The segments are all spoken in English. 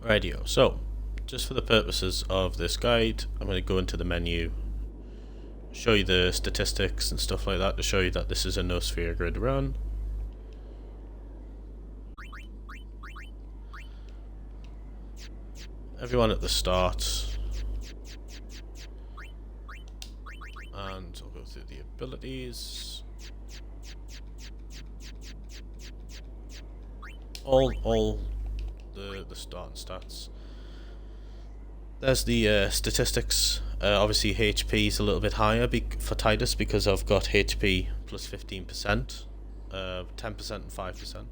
Radio. So, just for the purposes of this guide, I'm going to go into the menu, show you the statistics and stuff like that to show you that this is a no sphere grid run. Everyone at the start, and I'll go through the abilities. All the starting stats. There's the statistics. Obviously HP is a little bit higher for Titus because I've got HP plus 15%, 10% and 5%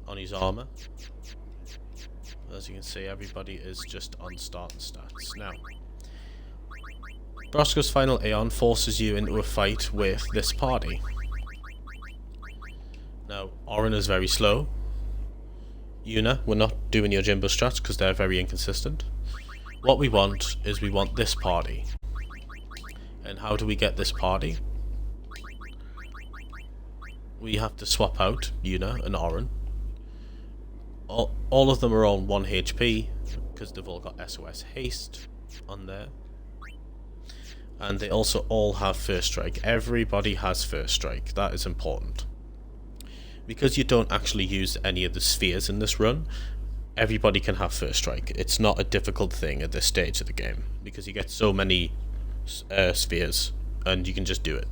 on his armor. As you can see, everybody is just on starting stats. Now, Braskas' final Aeon forces you into a fight with this party. Now, Orin is very slow. Yuna, we're not doing your Jimbo strats because they're very inconsistent. What we want is we want this party. And how do we get this party? We have to swap out Yuna and Orin. All of them are on 1 HP because they've all got SOS haste on there. And they also all have first strike. Everybody has first strike. That is important. Because you don't actually use any of the spheres in this run, everybody can have first strike. It's not a difficult thing at this stage of the game because you get so many spheres and you can just do it.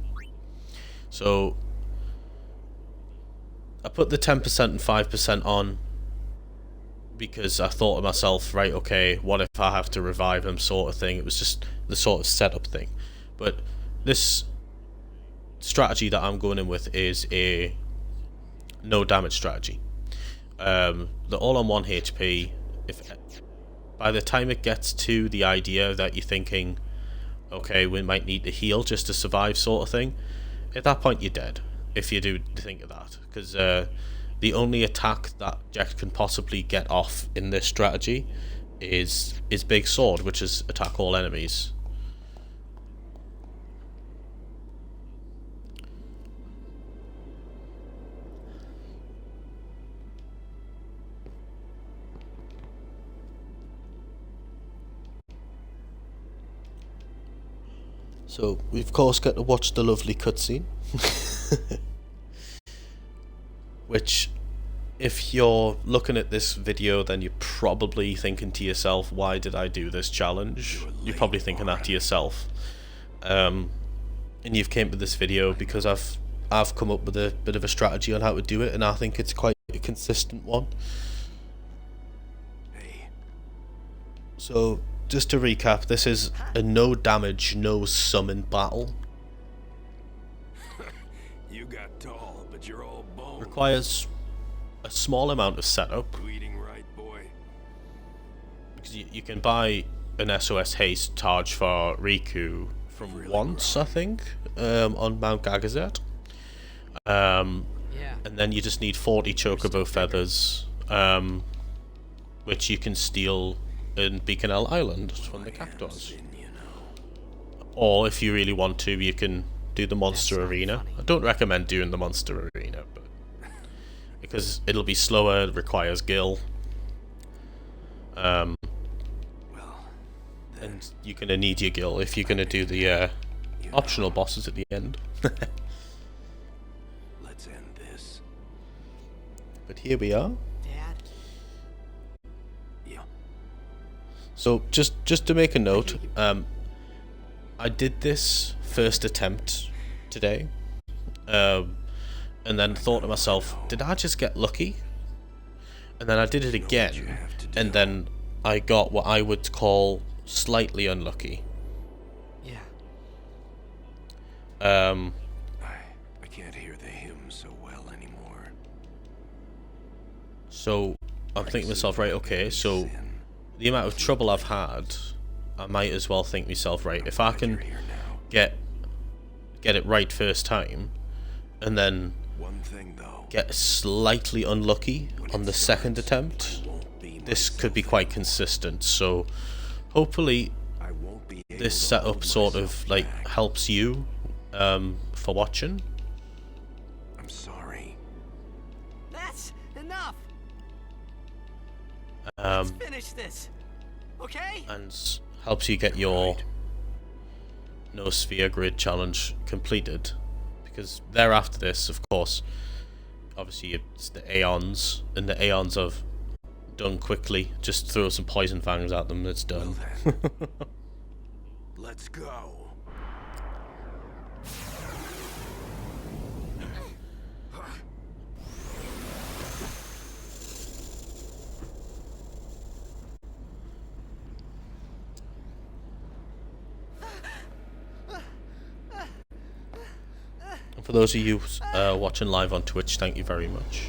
So I put the 10% and 5% on because I thought to myself, right, okay, what if I have to revive him, sort of thing. It was just the sort of setup thing. But this strategy that I'm going in with is a no damage strategy. They're all on 1 HP. If by the time it gets to the idea that you're thinking, okay, we might need to heal just to survive, sort of thing, at that point you're dead. If you do think of that, because the only attack that Jack can possibly get off in this strategy is Big Sword, which is attack all enemies. So we of course get to watch the lovely cutscene. Which, if you're looking at this video, then you're probably thinking to yourself, why did I do this challenge? You're probably thinking that to yourself. And you've came to this video because I've come up with a bit of a strategy on how to do it, and I think it's quite a consistent one. So, just to recap, this is a no damage, no summon battle. You got tall, but you're all bone. Requires a small amount of setup. Bleeding right, boy. Because you can buy an SOS haste charge for Riku from really once, I think, on Mount Gagazet. And then you just need 40 Chocobo feathers, which you can steal in Beaconell Island from the Cactuars. Or if you really want to, you can do the Monster Arena. Funny. I don't recommend doing the Monster Arena, but because it'll be slower, it requires Gil. And you're gonna need your Gil if you're gonna do the optional bosses at the end. Let's end this. But here we are. Dad? Yeah. So just to make a note, I did this first attempt today, and then thought to myself, did I just get lucky? And then I did it again, and then I got what I would call slightly unlucky. Yeah. I can't hear the hymn so well anymore. So I'm thinking to myself, right, okay, so the amount of trouble I've had, I might as well think to myself, right, if I can get it right first time, and then get slightly unlucky on the second attempt, this could be quite consistent. So hopefully this setup sort of like helps you for watching. I'm sorry. That's enough. Let's finish this, okay? and helps you get your no sphere grid challenge completed. Because thereafter this, of course, obviously it's the Aeons, and the Aeons have done quickly. Just throw some poison fangs at them, it's done. Well then, let's go. And for those of you watching live on Twitch, thank you very much.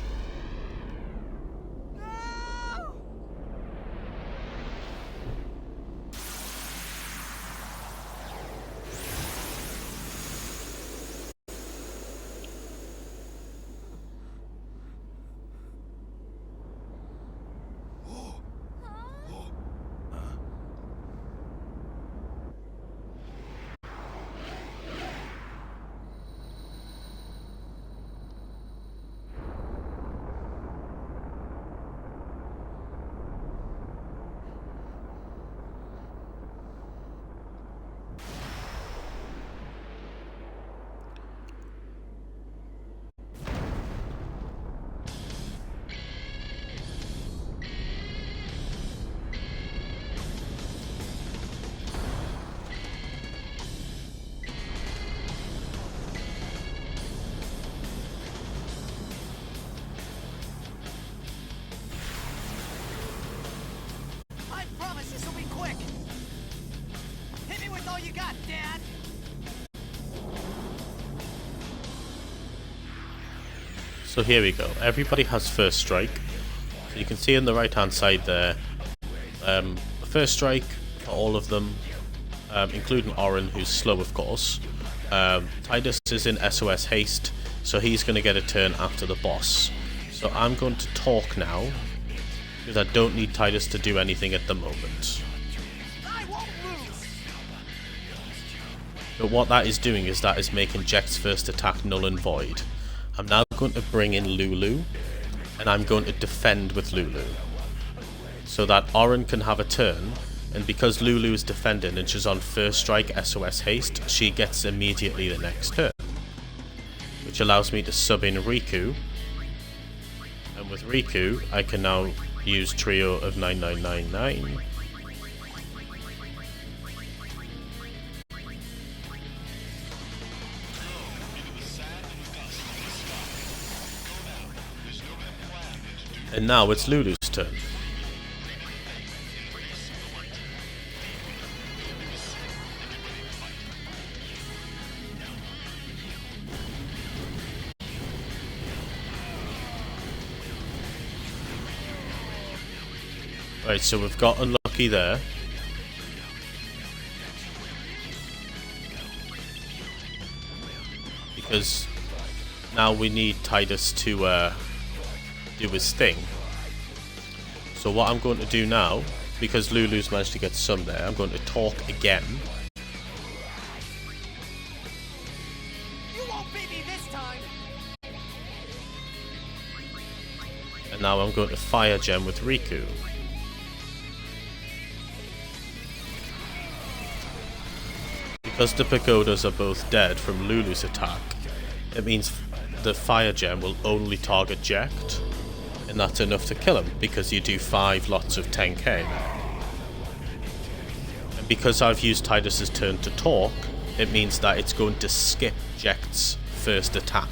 I promise this will be quick. Hit me with all you got, Dad. So here we go. Everybody has first strike. So you can see on the right hand side there, first strike for all of them, including Oren, who's slow of course. Titus is in SOS haste, so he's going to get a turn after the boss. So I'm going to talk now, because I don't need Titus to do anything at the moment. I won't lose. But what that is doing is that is making Jecht's first attack null and void. I'm now going to bring in Lulu, and I'm going to defend with Lulu. So that Oren can have a turn, and because Lulu is defending and she's on first strike SOS haste, she gets immediately the next turn. Which allows me to sub in Riku, and with Riku I can now use Trio of 9999. And now it's Lulu's turn. Right, so we've got unlucky there. Because now we need Titus to do his thing. So what I'm going to do now, because Lulu's managed to get some there, I'm going to talk again. You won't beat me this time. And now I'm going to fire gem with Riku. Because the pagodas are both dead from Lulu's attack, it means the fire gem will only target Jecht, and that's enough to kill him, because you do 5 lots of 10k. And because I've used Titus's turn to talk, it means that it's going to skip Jecht's first attack.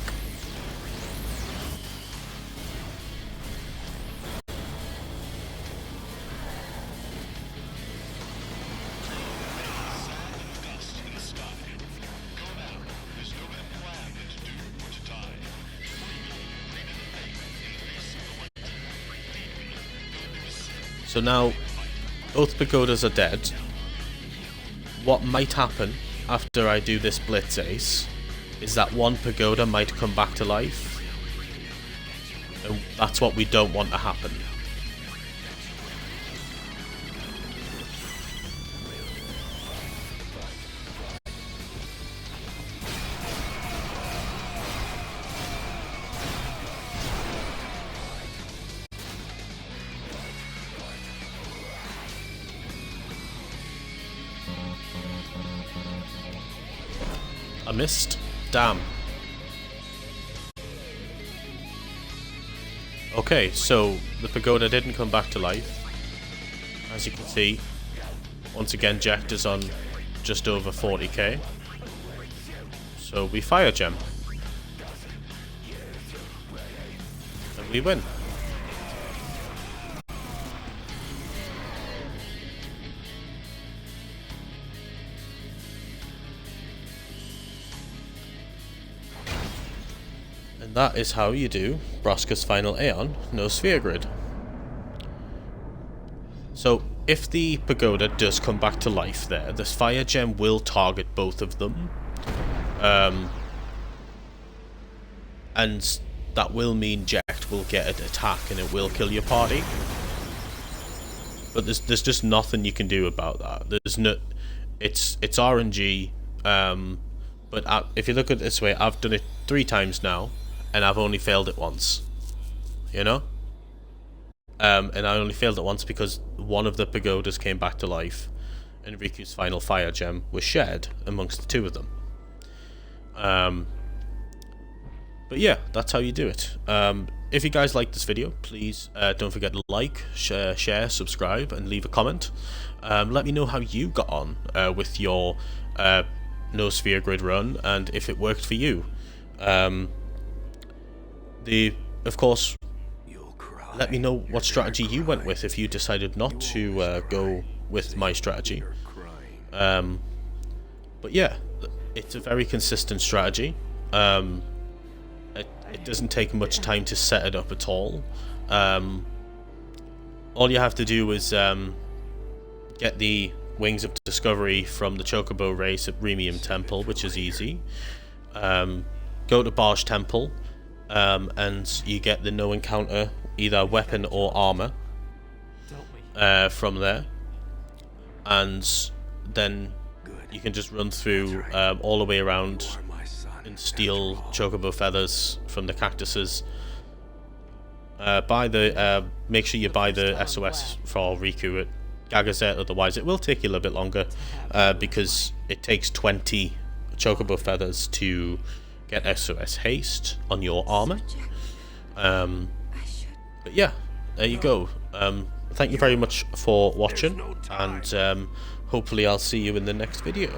So now, both pagodas are dead. What might happen after I do this Blitz Ace is that one pagoda might come back to life. And that's what we don't want to happen. I missed. Damn. Okay, so the pagoda didn't come back to life. As you can see, once again, Jacked is on just over 40k. So we fire gem. And we win. And that is how you do Braskas Final Aeon, no sphere grid. So, if the pagoda does come back to life there, this fire gem will target both of them. And that will mean Jacked will get an attack and it will kill your party. But there's just nothing you can do about that. There's no, it's RNG. But if you look at it this way, I've done it 3 times now, and I've only failed it once. You know? And I only failed it once because one of the pagodas came back to life, and Riku's final fire gem was shared amongst the 2 of them. But yeah, that's how you do it. If you guys like this video, please don't forget to like, share, subscribe, and leave a comment. Let me know how you got on with your no sphere grid run, and if it worked for you. Of course, let me know what strategy you went with if you decided not to go with my strategy. But yeah, it's a very consistent strategy. It doesn't take much time to set it up at all. All you have to do is get the Wings of Discovery from the Chocobo race at Remium Temple, which is easy. Go to Barge Temple, and you get the no encounter, either weapon or armor, from there. And then you can just run through all the way around and steal chocobo feathers from the cactuses. Make sure you buy the SOS for Riku at Gagazet, otherwise it will take you a little bit longer, because it takes 20 chocobo feathers to get SOS haste on your armor. But yeah, there you go. Thank you very much for watching, and hopefully I'll see you in the next video.